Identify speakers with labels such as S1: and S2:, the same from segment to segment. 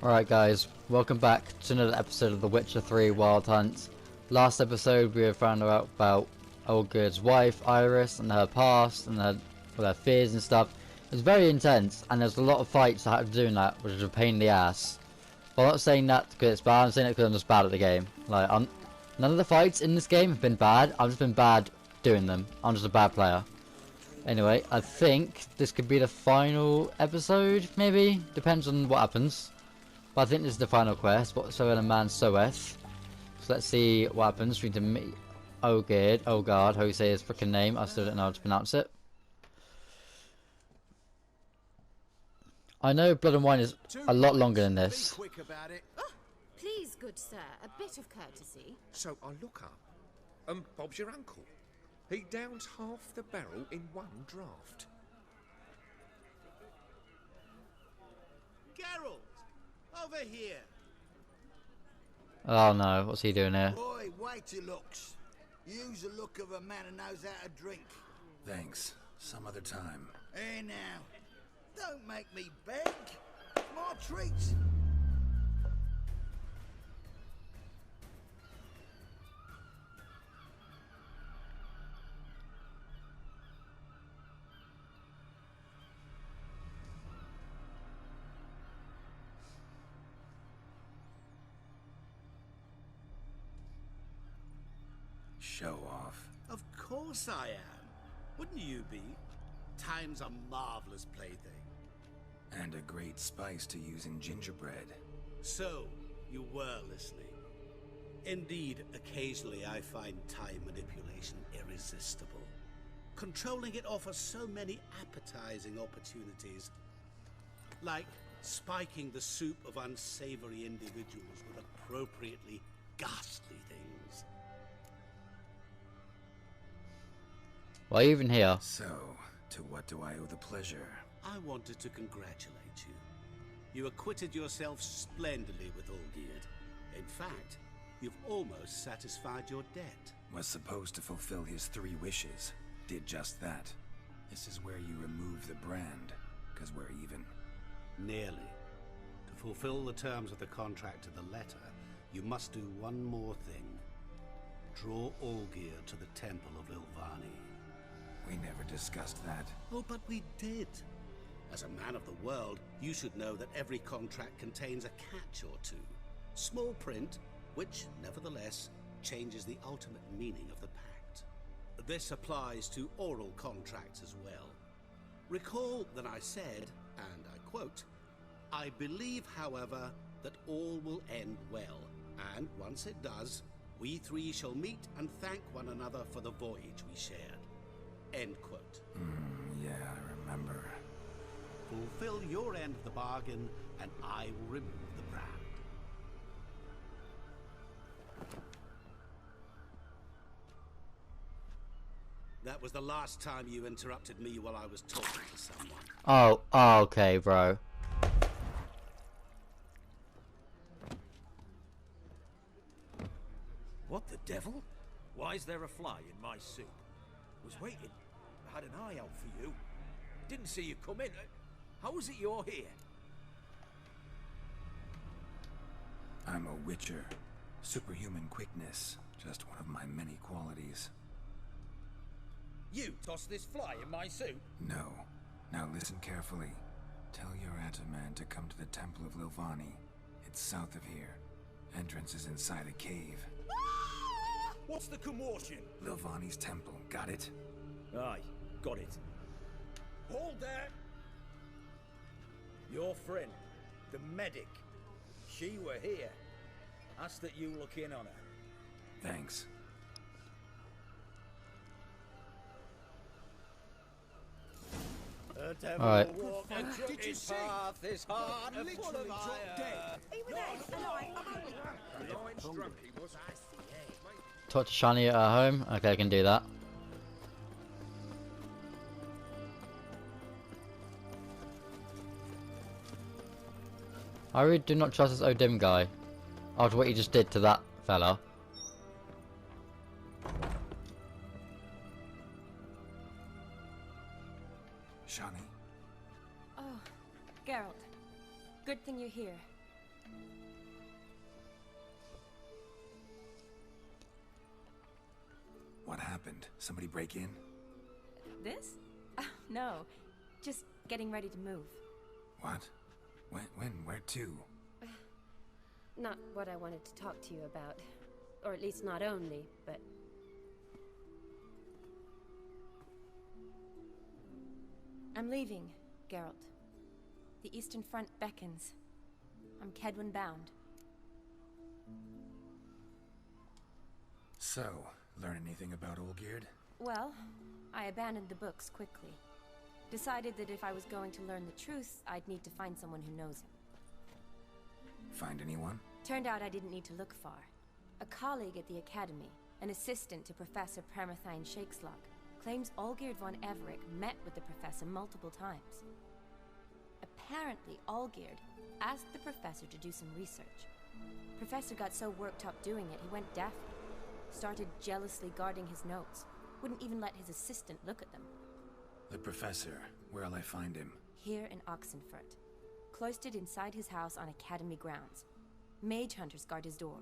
S1: Alright guys, welcome back to another episode of The Witcher 3 Wild Hunt. Last episode we found out about Olga's wife, Iris, and her past, and her fears and stuff. It was very intense, and there's a lot of fights I had to do in that, which is a pain in the ass. But I'm not saying that because it's bad, I'm saying it because I'm just bad at the game. None of the fights in this game have been bad, I've just been bad doing them. I'm just a bad player. Anyway, I think this could be the final episode, maybe? Depends on what happens. But I think this is the final quest. Whatsoever a man soweth. So let's see what happens. We need to meet Olgerd, how you say his freaking name. I still don't know how to pronounce it. I know Blood and Wine is a lot longer than this.
S2: Be quick about it.
S3: Oh, please, good sir, a bit of courtesy.
S2: So I look up, and Bob's your uncle. He downs half the barrel in one draft.
S4: Geralt, over here.
S1: Oh no, what's he doing here?
S4: Boy, wait your looks. Use the look of a man who knows how to drink.
S5: Thanks. Some other time.
S4: Hey now, don't make me beg. My treat.
S5: Show off.
S4: Of course I am. Wouldn't you be? Time's a marvelous plaything.
S5: And a great spice to use in gingerbread.
S4: So, you were listening. Indeed, occasionally I find time manipulation irresistible. Controlling it offers so many appetizing opportunities. Like spiking the soup of unsavory individuals with appropriately ghastly things.
S1: Why are you even here?
S5: So, to what do I owe the pleasure?
S4: I wanted to congratulate you. You acquitted yourself splendidly with Olgierd. In fact, you've almost satisfied your debt.
S5: Was supposed to fulfill his 3 wishes. Did just that. This is where you remove the brand, because we're even.
S4: Nearly. To fulfill the terms of the contract to the letter, you must do one more thing. Draw Olgierd to the Temple of Ilvani.
S5: We never discussed that.
S4: Oh, but we did. As a man of the world, you should know that every contract contains a catch or two. Small print, which, nevertheless, changes the ultimate meaning of the pact. This applies to oral contracts as well. Recall that I said, and I quote, "I believe, however, that all will end well, and once it does, we 3 shall meet and thank one another for the voyage we shared." End quote.
S5: Yeah, I remember.
S4: Fulfill your end of the bargain, and I will remove the brand. That was the last time you interrupted me while I was talking to someone.
S1: Oh, okay, bro.
S6: What the devil? Why is there a fly in my soup? Was waiting. I had an eye out for you. Didn't see you come in. How is it you're here?
S5: I'm a witcher. Superhuman quickness. Just one of my many qualities.
S6: You tossed this fly in my soup?
S5: No. Now listen carefully. Tell your Ataman to come to the Temple of Lilvani. It's south of here. Entrance is inside a cave.
S6: What's the commotion?
S5: Lilvani's temple, got it?
S6: Aye, got it. Hold there! Your friend, the medic. She were here. Ask that you look in on her.
S5: Thanks.
S6: The devil
S1: Alright.
S6: will walk a crooked path, his heart and full of fire.
S1: Talk to Shani at her home. Okay, I can do that. I really do not trust this Odim guy. After what he just did to that fella.
S5: Shani,
S7: Oh, Geralt. Good thing you're here.
S5: What happened? Somebody break in?
S7: This? No. Just getting ready to move.
S5: What? When? Where to?
S7: Not what I wanted to talk to you about. Or at least not only, but... I'm leaving, Geralt. The Eastern Front beckons. I'm Kedwin bound.
S5: So, learn anything about Olgierd?
S7: Well, I abandoned the books quickly. Decided that if I was going to learn the truth, I'd need to find someone who knows him.
S5: Find anyone?
S7: Turned out I didn't need to look far. A colleague at the Academy, an assistant to Professor Permathine Shakeslug, claims Olgierd von Everec met with the professor multiple times. Apparently, Olgierd asked the professor to do some research. Professor got so worked up doing it, he went deaf. Started jealously guarding his notes. Wouldn't even let his assistant look at them.
S5: The professor. Where'll I find him?
S7: Here in Oxenfurt. Cloistered inside his house on Academy grounds. Mage hunters guard his door.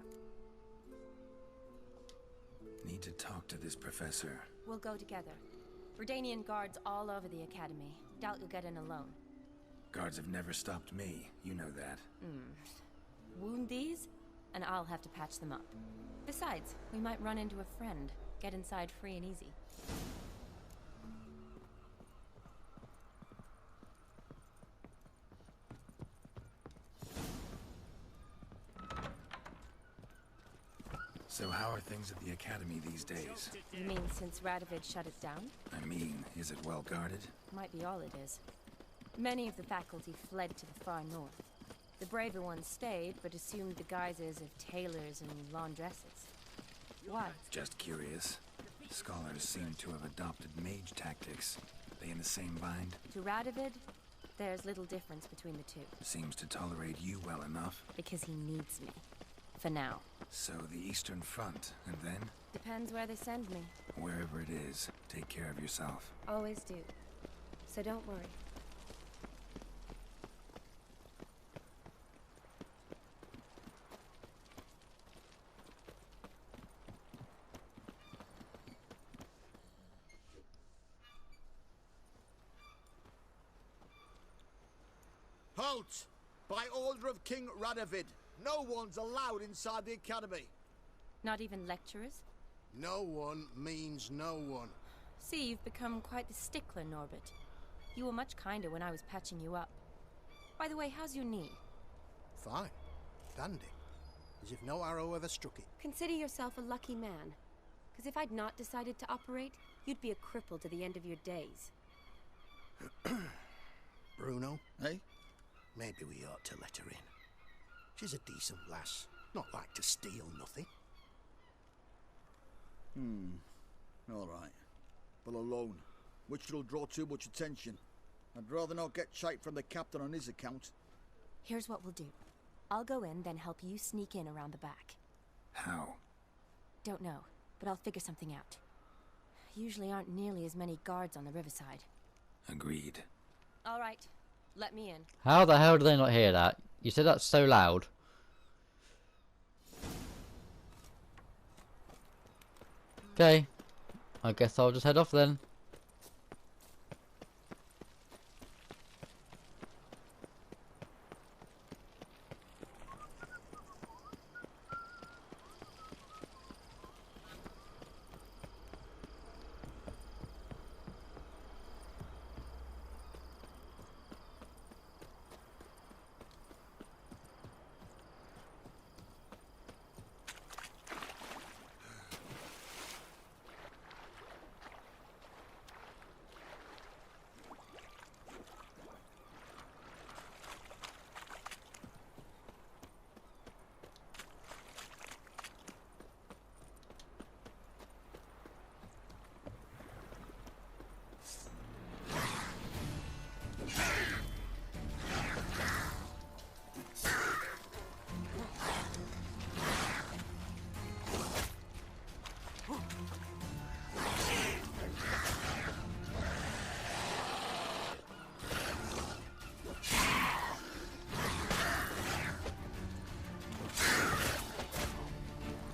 S5: Need to talk to this professor.
S7: We'll go together. Redanian guards all over the Academy. Doubt you'll get in alone.
S5: Guards have never stopped me. You know that.
S7: Wound these, and I'll have to patch them up. Besides, we might run into a friend. Get inside free and easy.
S5: So how are things at the Academy these days?
S7: You mean since Radovid shut it down?
S5: I mean, is it well guarded?
S7: Might be all it is. Many of the faculty fled to the far north. The braver ones stayed, but assumed the guises of tailors and laundresses. Why?
S5: Just curious. Scholars seem to have adopted mage tactics. They in the same bind?
S7: To Radovid, there's little difference between the two.
S5: Seems to tolerate you well enough.
S7: Because he needs me. For now.
S5: So the Eastern Front, and then?
S7: Depends where they send me.
S5: Wherever it is, take care of yourself.
S7: Always do. So don't worry.
S8: Halt! By order of King Radovid, no one's allowed inside the Academy.
S7: Not even lecturers?
S8: No one means no one.
S7: See, you've become quite the stickler, Norbert. You were much kinder when I was patching you up. By the way, how's your knee?
S8: Fine. Dandy. As if no arrow ever struck it.
S7: Consider yourself a lucky man. Because if I'd not decided to operate, you'd be a cripple to the end of your days.
S8: Bruno, eh? Maybe we ought to let her in. She's a decent lass. Not like to steal nothing.
S9: Alright. But alone. Which will draw too much attention. I'd rather not get shite from the captain on his account.
S7: Here's what we'll do. I'll go in, then help you sneak in around the back.
S5: How?
S7: Don't know, but I'll figure something out. Usually aren't nearly as many guards on the riverside.
S5: Agreed.
S7: All right, let me in.
S1: How the hell do they not hear that? You said that so loud. Okay. I guess I'll just head off then.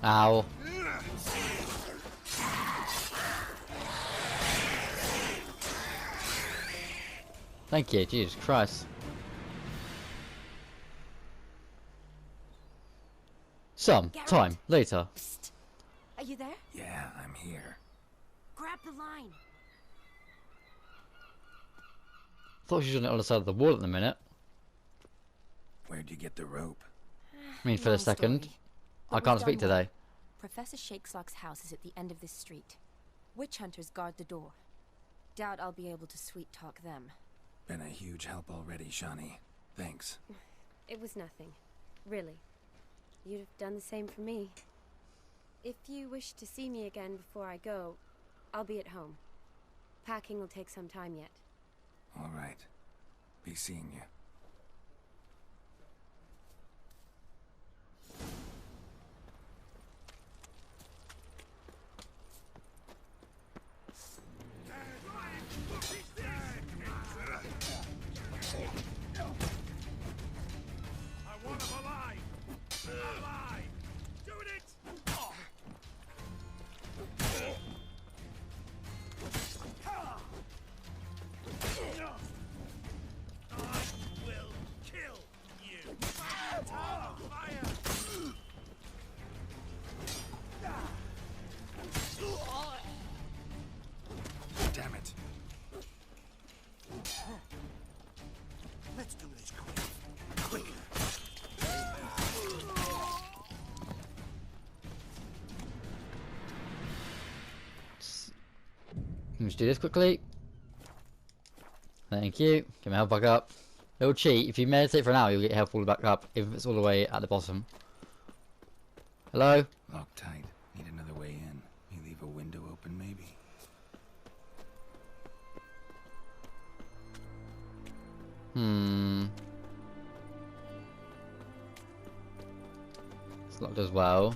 S1: Ow. Thank you, Jesus Christ. Some time later.
S7: Psst. Are you there?
S5: Yeah, I'm here.
S7: Grab the line.
S1: Thought she was on the other side of the wall at the minute.
S5: Where'd you get the rope?
S1: I mean, for a
S7: Long
S1: second.
S7: story.
S1: I
S7: But
S1: can't
S7: we've
S1: speak
S7: done well.
S1: today.
S7: Professor Shakeslock's house is at the end of this street. Witch hunters guard the door. Doubt I'll be able to sweet talk them.
S5: Been a huge help already, Shani. Thanks.
S10: It was nothing. Really. You'd have done the same for me. If you wish to see me again before I go, I'll be at home. Packing will take some time yet.
S5: All right. Be seeing you.
S6: I want him alive! Alive! Doing it! I will kill you! Fire!
S5: Damn it.
S8: Let's do this quick.
S1: Let's do this quickly. Thank you. Get my health back up. Little cheat. If you meditate for an hour, you'll get your health all back up. If it's all the way at the bottom. Hello?
S5: Locked tight. Need another way in. You leave a window open, maybe?
S1: It's locked as well.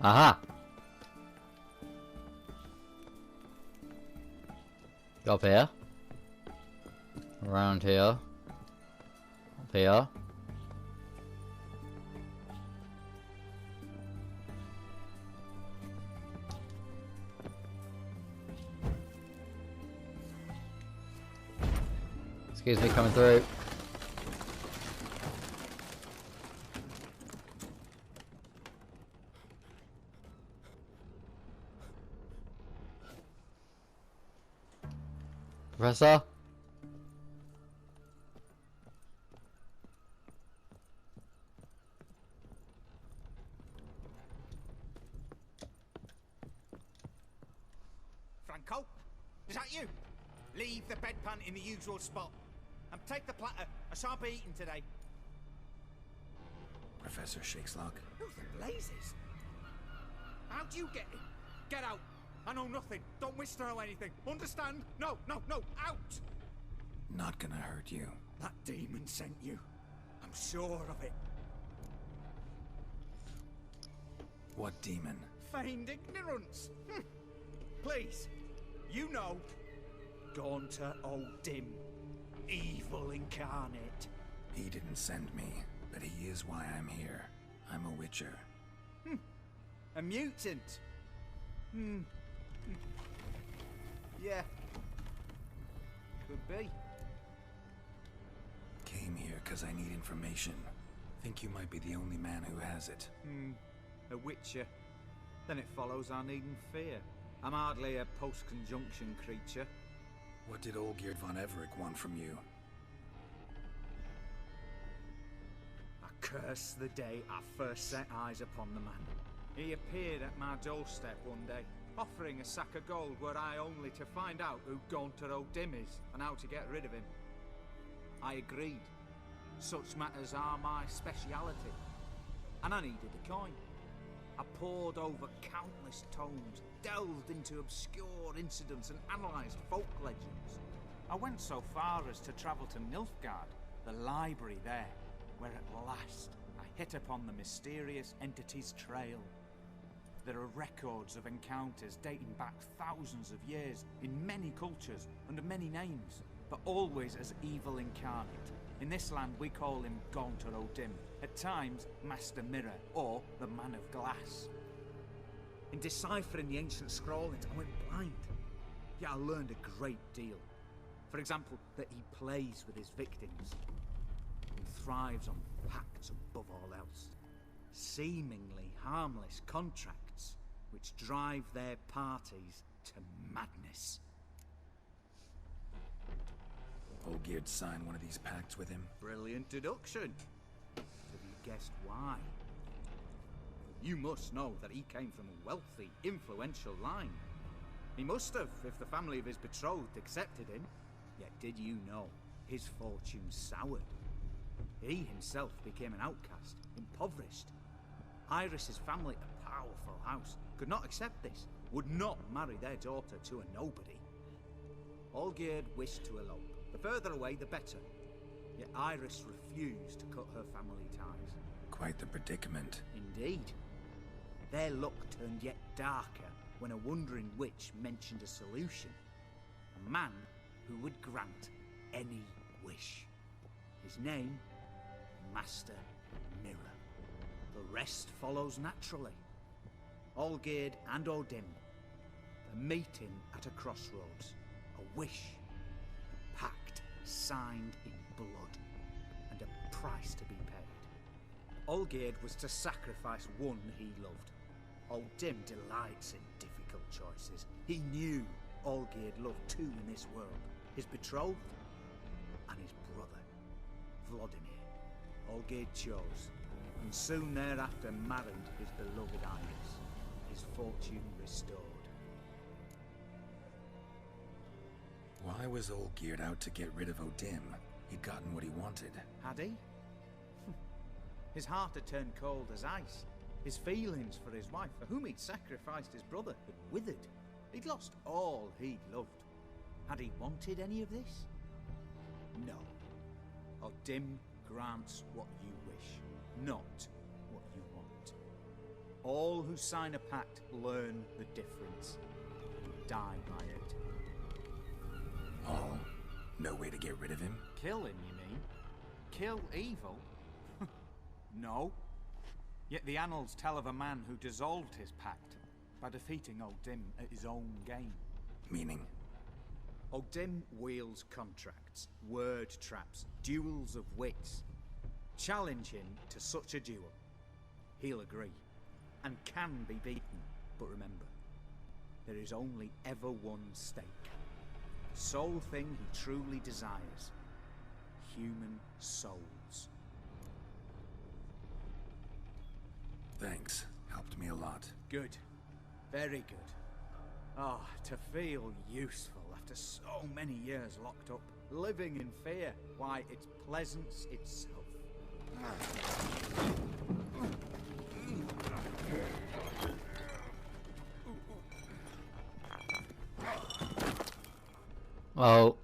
S1: Aha! Go up here. Around here. Up here. Excuse me, coming through. Professor?
S11: Franco? Is that you? Leave the bedpan in the usual spot. And take the platter. I shan't be eating today.
S5: Professor Shakeslock?
S11: Who the blazes? How'd you get in? Get out. I know nothing. Don't wish to know anything. Understand? No, no, no. Out!
S5: Not gonna hurt you.
S11: That demon sent you. I'm sure of it.
S5: What demon?
S11: Feigned ignorance. Please. You know. Gaunter O'Dim. Evil incarnate.
S5: He didn't send me, but he is why I'm here. I'm a witcher.
S11: A mutant. Yeah. Could be.
S5: Came here because I need information. Think you might be the only man who has it.
S11: A witcher. Then it follows I needn't fear. I'm hardly a post-conjunction creature.
S5: What did Olgierd von Everec want from you?
S11: I curse the day I first set eyes upon the man. He appeared at my doorstep one day, offering a sack of gold were I only to find out who Gaunter O'Dim is and how to get rid of him. I agreed. Such matters are my speciality. And I needed a coin. I pored over countless tomes, delved into obscure incidents and analysed folk legends. I went so far as to travel to Nilfgaard, the library there, where at last I hit upon the mysterious entity's trail. There are records of encounters dating back thousands of years in many cultures under many names, but always as evil incarnate. In this land we call him Gaunt or O'Dim, at times Master Mirror or the Man of Glass. In deciphering the ancient scrollings I went blind, yet I learned a great deal. For example, that he plays with his victims and thrives on pacts above all else. Seemingly harmless contracts which drive their parties to madness.
S5: Olgierd signed one of these pacts with him.
S11: Brilliant deduction. Have you guessed why? You must know that he came from a wealthy, influential line. He must have, if the family of his betrothed accepted him. Yet did you know his fortune soured? He himself became an outcast, impoverished. Iris's family, a powerful house, could not accept this, would not marry their daughter to a nobody. Olgierd wished to elope. The further away, the better. Yet Iris refused to cut her family ties.
S5: Quite the predicament.
S11: Indeed. Their luck turned yet darker when a wandering witch mentioned a solution. A man who would grant any wish. His name, Master Mirror. The rest follows naturally. Olgierd and O'Dim, a meeting at a crossroads, a wish, a pact signed in blood, and a price to be paid. Olgierd was to sacrifice one he loved. O'Dim delights in difficult choices. He knew Olgierd loved two in this world, his betrothed and his brother, Vladimir. Olgierd chose, and soon thereafter married his beloved Iris, his fortune restored.
S5: Why was Olgierd out to get rid of O'Dim? He'd gotten what he wanted.
S11: Had he? His heart had turned cold as ice. His feelings for his wife, for whom he'd sacrificed his brother, had withered. He'd lost all he'd loved. Had he wanted any of this? No. O'Dim grants what you wish, not what you want. All who sign a pact learn the difference and die by it.
S5: Oh, no way to get rid of him?
S11: Kill him, you mean? Kill evil? No. Yet the annals tell of a man who dissolved his pact by defeating O'Dim at his own game.
S5: Meaning?
S11: O'Dim wields contracts, word traps, duels of wits. Challenge him to such a duel. He'll agree, and can be beaten. But remember, there is only ever one stake. The sole thing he truly desires. Human souls.
S5: Thanks. Helped me a lot.
S11: Good. Very good. Ah, to feel useful after so many years locked up, living in fear. Why, it's pleasance itself.
S1: Well,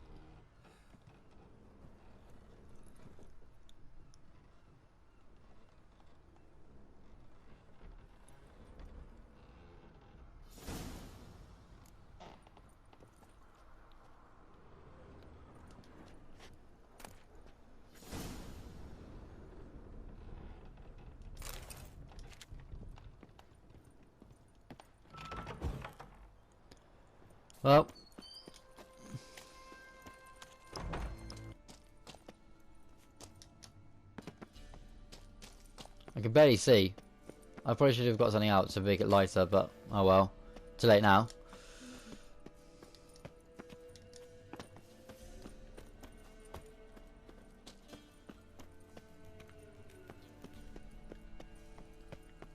S1: well, I can barely see. I probably should have got something out to make it lighter, but oh well. Too late now.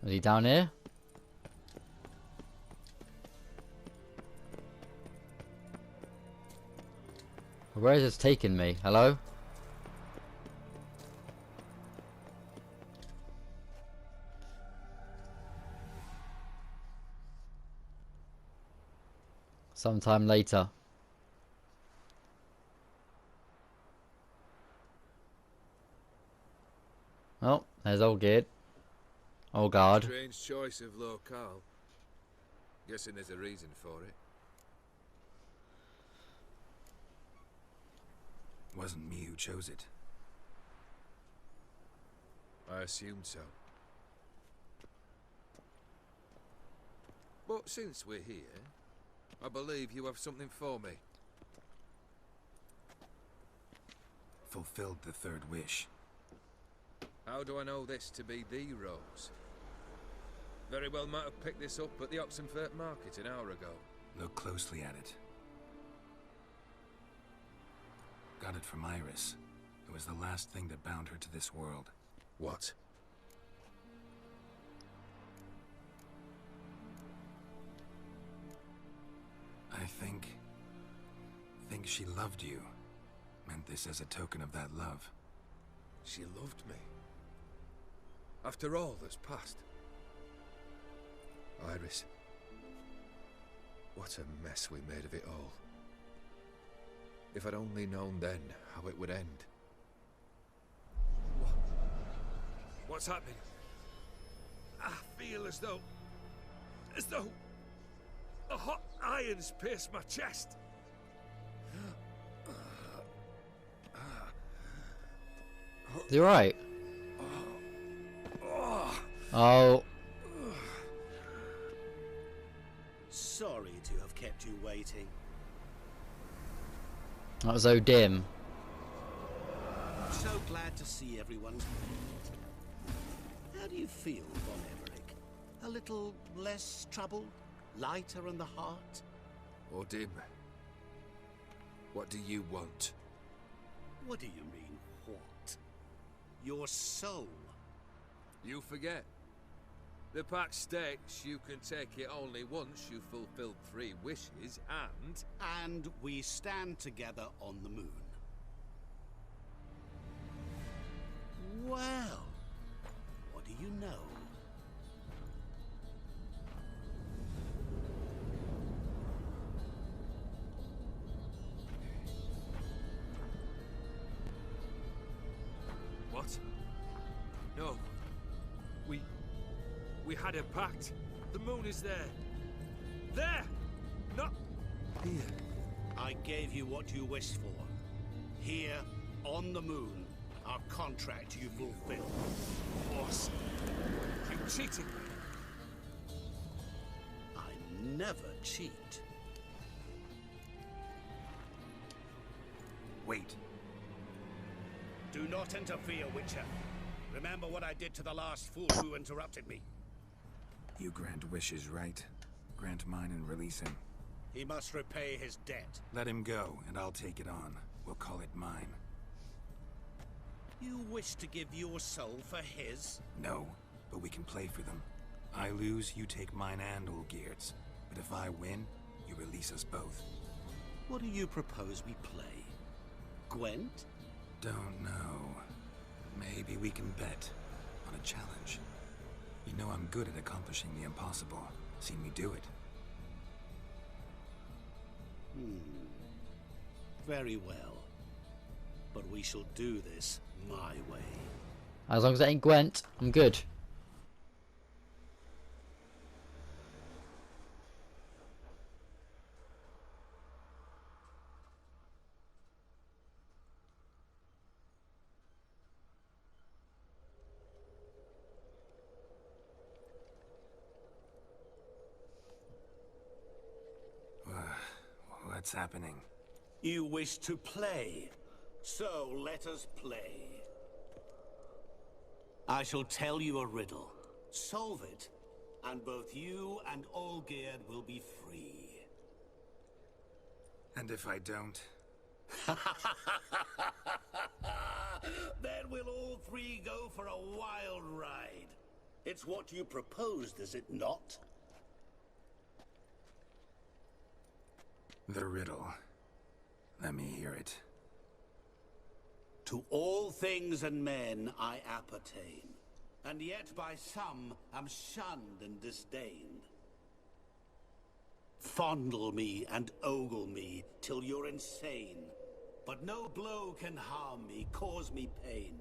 S1: Is he down here? Where is this taking me? Hello? Sometime later. There's Olgerd. Oh God.
S2: Strange choice of locale. Guessing there's a reason for it.
S5: Wasn't me who chose it.
S2: I assumed so. But since we're here, I believe you have something for me.
S5: Fulfilled the third wish.
S2: How do I know this to be the rose? Very well might have picked this up at the Oxenfurt market an hour ago.
S5: Look closely at it. Got it from Iris. It was the last thing that bound her to this world.
S2: What?
S5: I think she loved you. Meant this as a token of that love.
S2: She loved me. After all that's passed. Iris. What a mess we made of it all. If I'd only known then how it would end. What's happening? I feel as though a hot iron's pierced my chest.
S1: You right? Oh.
S4: Sorry to have kept you waiting.
S1: That was so dim.
S4: So glad to see everyone's. How do you feel, Von Everett? A little less troubled? Lighter in the heart?
S2: Or dim? What do you want?
S4: What do you mean, what? Your soul.
S2: You forget. The pact states you can take it only once you've fulfilled 3 wishes, and...
S4: And we stand together on the moon. Well, what do you know?
S2: What? No. We had a pact. The moon is there. There! Not here.
S4: I gave you what you wished for. Here, on the moon, our contract you fulfilled.
S2: Boss, you cheated me.
S4: I never cheat.
S5: Wait.
S4: Do not interfere, Witcher. Remember what I did to the last fool who interrupted me.
S5: You grant wishes, right? Grant mine and release him.
S4: He must repay his debt.
S5: Let him go, and I'll take it on. We'll call it mine.
S4: You wish to give your soul for his?
S5: No, but we can play for them. I lose, you take mine and Olgierd's. But if I win, you release us both.
S4: What do you propose we play? Gwent?
S5: Don't know. Maybe we can bet on a challenge. You know I'm good at accomplishing the impossible. Seen me do it.
S4: Very well. But we shall do this my way.
S1: As long as it ain't Gwent, I'm good.
S5: What's happening?
S4: You wish to play, so let us play. I shall tell you a riddle. Solve it, and both you and Olgierd will be free.
S5: And if I don't?
S4: Then we'll all 3 go for a wild ride. It's what you proposed, is it not?
S5: The riddle. Let me hear it.
S4: To all things and men I appertain, and yet by some am shunned and disdained. Fondle me and ogle me till you're insane, but no blow can harm me, cause me pain.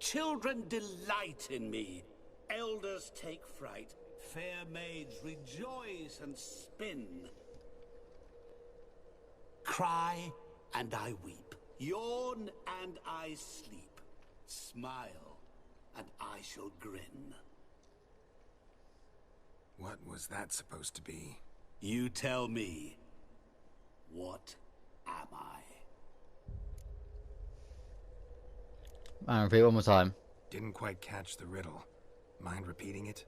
S4: Children delight in me. Elders take fright. Fair maids rejoice and spin. Cry and I weep. Yawn and I sleep. Smile and I shall grin.
S5: What was that supposed to be?
S4: You tell me. What am I?
S1: Repeat one more time.
S5: Didn't quite catch the riddle. Mind repeating it?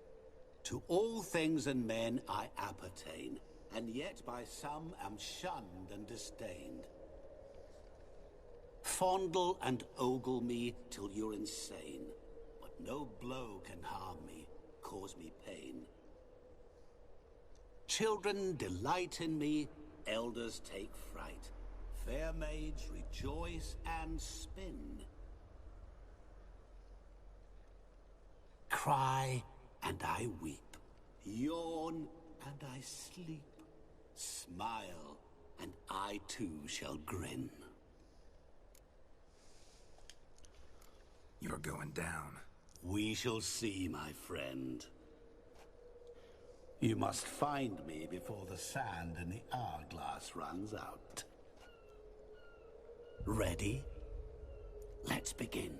S4: To all things and men I appertain, and yet by some am shunned and disdained. Fondle and ogle me till you're insane, but no blow can harm me, cause me pain. Children delight in me, elders take fright. Fair maids rejoice and spin. Cry and I weep. Yawn and I sleep. Smile and I too shall grin.
S5: You're going down.
S4: We shall see, my friend. You must find me before the sand in the hourglass runs out. Ready? Let's begin.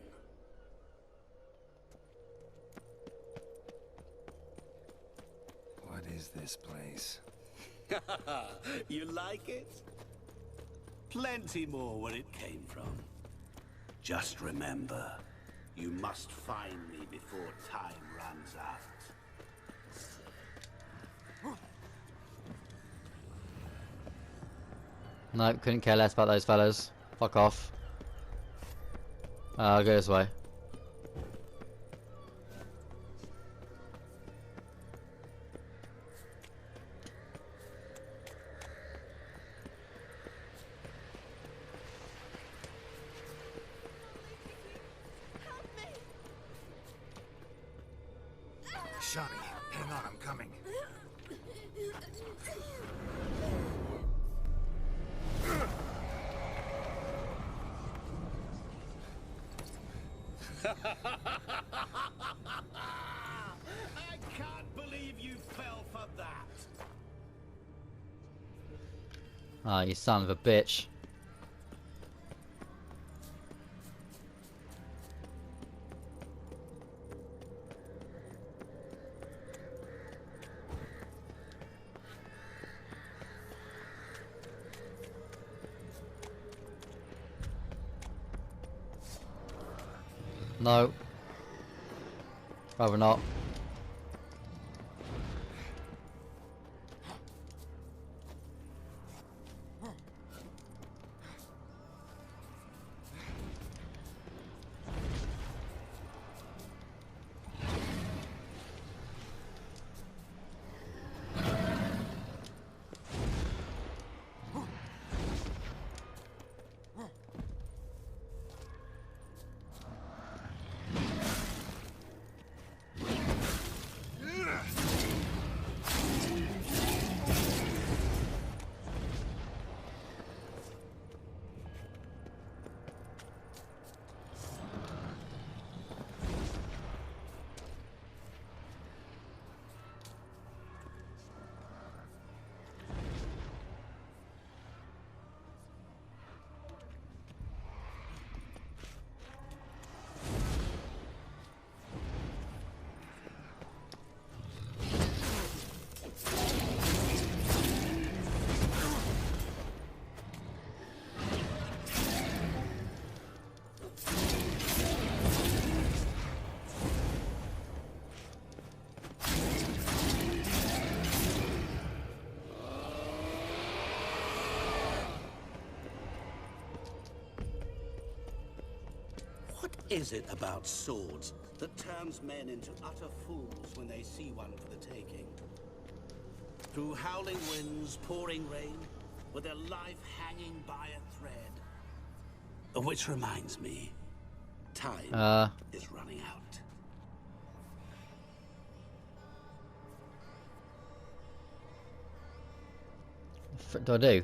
S5: What is this place?
S4: You like it? Plenty more where it came from. Just remember, you must find me before time runs out.
S1: Nope, couldn't care less about those fellas. Fuck off. I'll go this way.
S5: Shani, hang on, I'm coming.
S4: I can't believe you fell for that.
S1: Ah, you son of a bitch. No. Rather not.
S4: What is it about swords that turns men into utter fools when they see one for the taking? Through howling winds, pouring rain, with their life hanging by a thread. Which reminds me, time is running out.
S1: What do I do?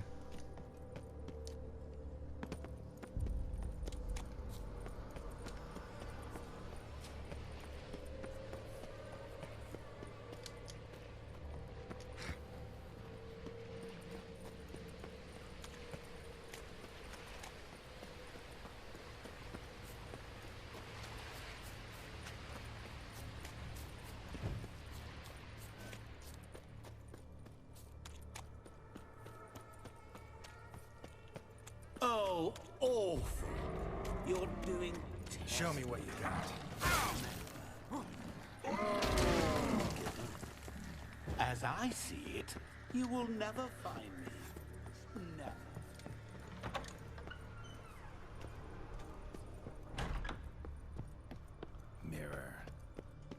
S4: so awful. You're doing...
S5: Show me what you got.
S4: As I see it, you will never find me. Never.
S5: Mirror.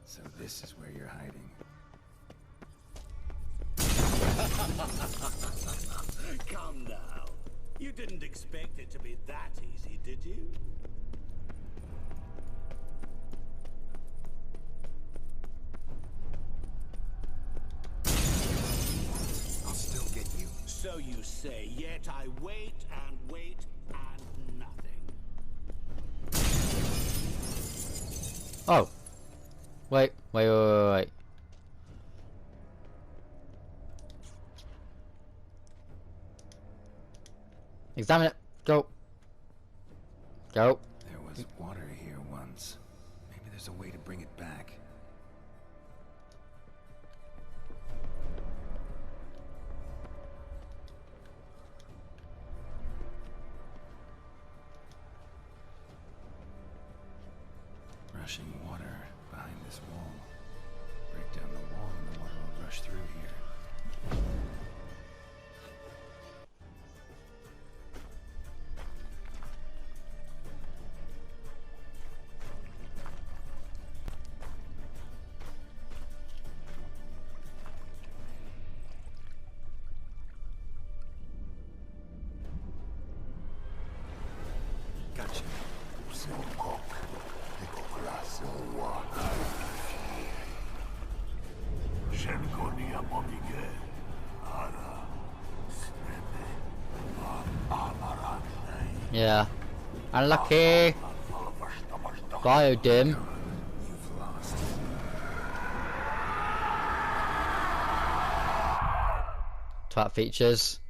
S5: So this is where you're hiding.
S4: Come now. You didn't expect it to be that easy, did you?
S5: I'll still get you.
S4: So you say, yet I wait and wait and nothing.
S1: Oh. Wait. Examine it. Go. Go.
S5: There was water here once. Maybe there's a way to bring it back. Rushing water behind this wall. Break down the wall and the water will rush through here. Gotcha.
S1: Yeah. Unlucky. Biodim.
S5: You've lost.
S1: Twat features.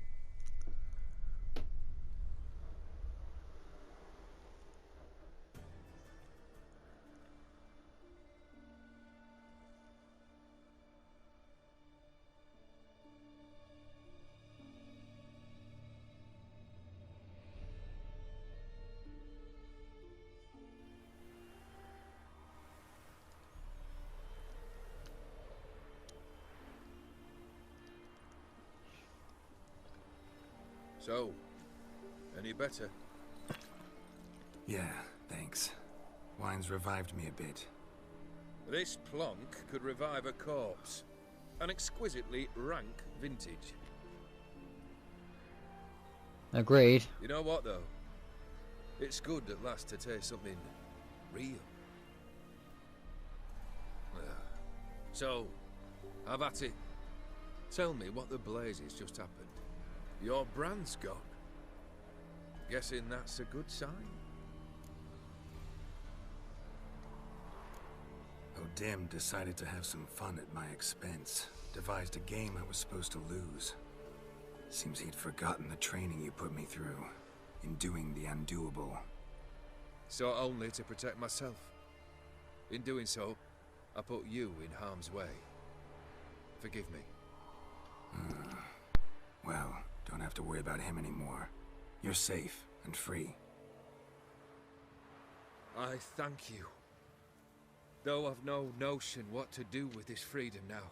S2: So, any better?
S5: Yeah, thanks. Wine's revived me a bit.
S2: This plonk could revive a corpse. An exquisitely rank vintage.
S1: Agreed.
S2: You know what, though? It's good at last to taste something real. So, have at it. Tell me what the blazes just happened. Your brand's gone. Guessing that's a good sign?
S5: O'Dim decided to have some fun at my expense. Devised a game I was supposed to lose. Seems he'd forgotten the training you put me through. In doing the undoable.
S2: Sought only to protect myself. In doing so, I put you in harm's way. Forgive me.
S5: Well, don't have to worry about him anymore. You're safe and free.
S2: I thank you. Though I've no notion what to do with this freedom now.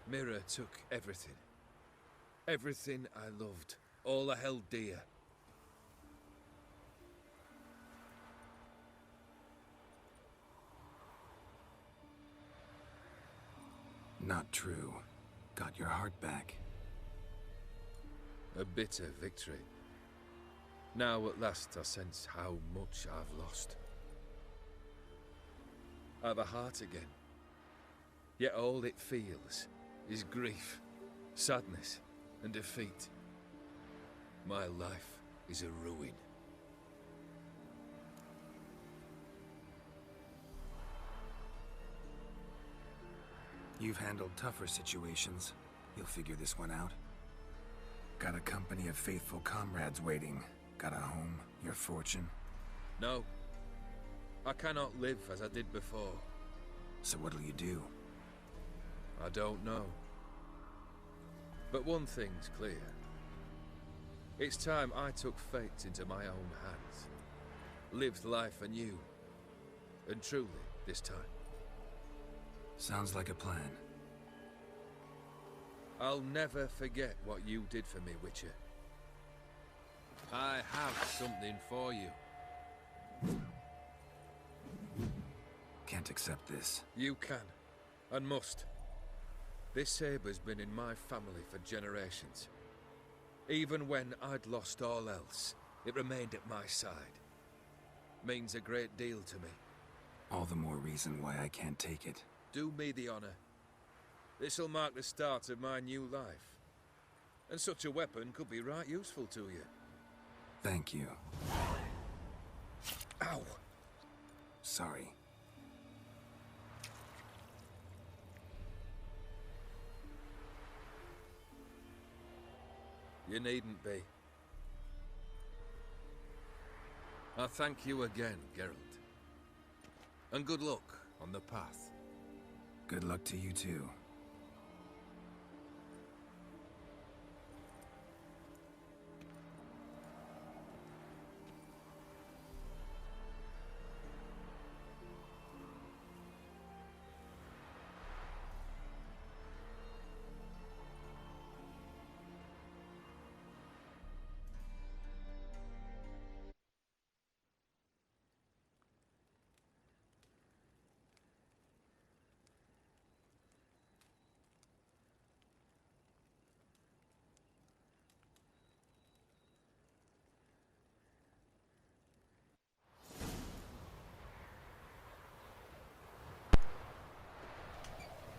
S2: Mirror took everything. Everything I loved. All I held dear.
S5: Not true. Got your heart back.
S2: A bitter victory. Now at last I sense how much I've lost. I've a heart again. Yet all it feels is grief, sadness, and defeat. My life is a ruin.
S5: You've handled tougher situations. You'll figure this one out. Got a company of faithful comrades waiting. Got a home, your fortune.
S2: No. I cannot live as I did before.
S5: So what'll you do?
S2: I don't know. But one thing's clear. It's time I took fate into my own hands. Lived life anew. And truly, this time.
S5: Sounds like a plan.
S2: I'll never forget what you did for me, Witcher. I have something for you.
S5: Can't accept this.
S2: You can, and must. This sabre's been in my family for generations. Even when I'd lost all else, it remained at my side. Means a great deal to me.
S5: All the more reason why I can't take it.
S2: Do me the honor. This'll mark the start of my new life. And such a weapon could be right useful to you.
S5: Thank you.
S2: Ow!
S5: Sorry.
S2: You needn't be. I thank you again, Geralt. And good luck on the path.
S5: Good luck to you too.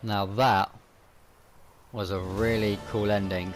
S1: Now that was a really cool ending.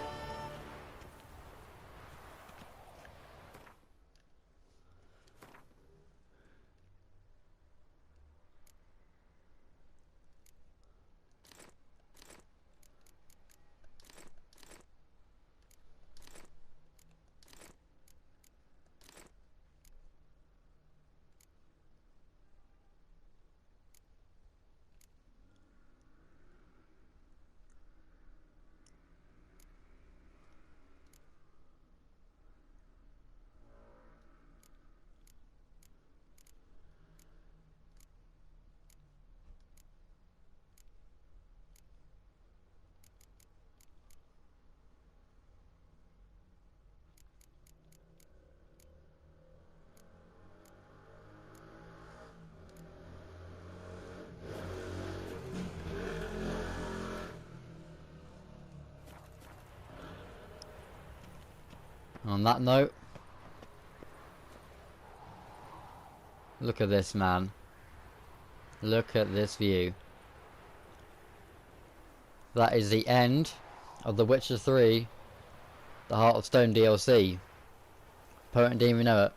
S1: On that note, look at this, man. Look at this view. That is the end of The Witcher 3, the Heart of Stone DLC. Potent didn't even know it.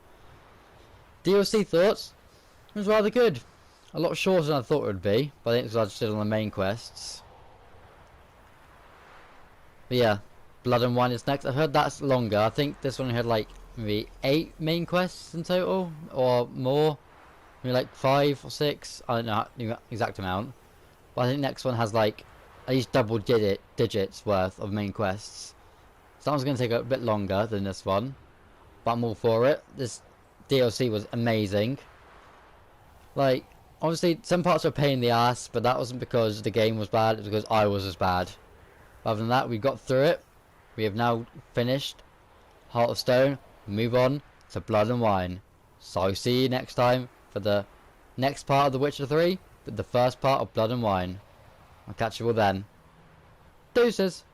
S1: DLC thoughts? It was rather good. A lot shorter than I thought it would be, but I think it's because I just did on the main quests. But yeah, Blood and Wine is next. I've heard that's longer. I think this one had like maybe 8 main quests in total, or more. Maybe like 5 or 6. I don't know the exact amount. But I think next one has like at least double digits worth of main quests. So that one's going to take a bit longer than this one. But I'm all for it. This DLC was amazing. Like, obviously some parts were a pain in the ass, but that wasn't because the game was bad, it was because I was as bad. Other than that, we got through it. We have now finished Heart of Stone. Move on to Blood and Wine. So I'll see you next time for the next part of The Witcher 3, but the first part of Blood and Wine. I'll catch you all then. Deuces!